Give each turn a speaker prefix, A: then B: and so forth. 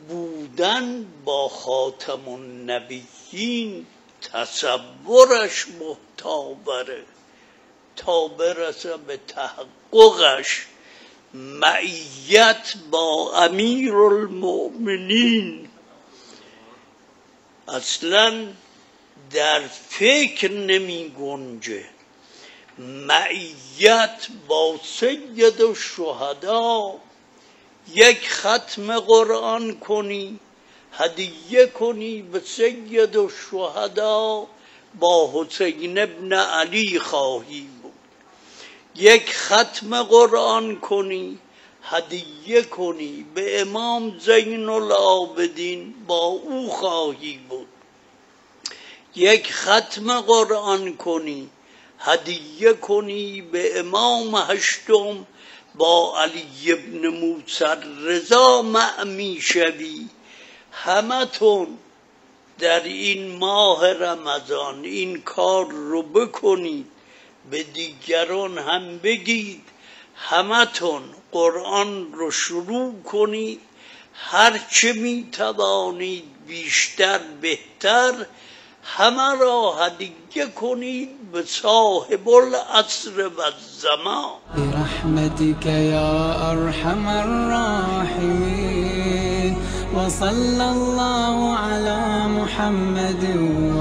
A: بودن با خاتم النبیین تصورش محتاوره تا برسه به تحققش معیت با امیرالمؤمنین. اصلا در فکر نمی گنجه معیت با سید الشهدا. یک ختم قرآن کنی هدیه کنی به سید الشهدا، با حسین ابن علی خواهی بود. یک ختم قرآن کنی هدیه کنی به امام زین العابدین، با او خواهی بود. یک ختم قرآن کنی هدیه کنی به امام هشتم، با علی ابن موسی رضا مع شوی. همتون در این ماه رمضان این کار رو بکنید، به دیگران هم بگید. همتون قرآن رو شروع کنید، هرچه می توانید بیشتر بهتر. همه را هدیه کنید به صاحب العصر و الزمان.
B: برحمتك یا ارحم الراحمین، وصلی الله علی محمد و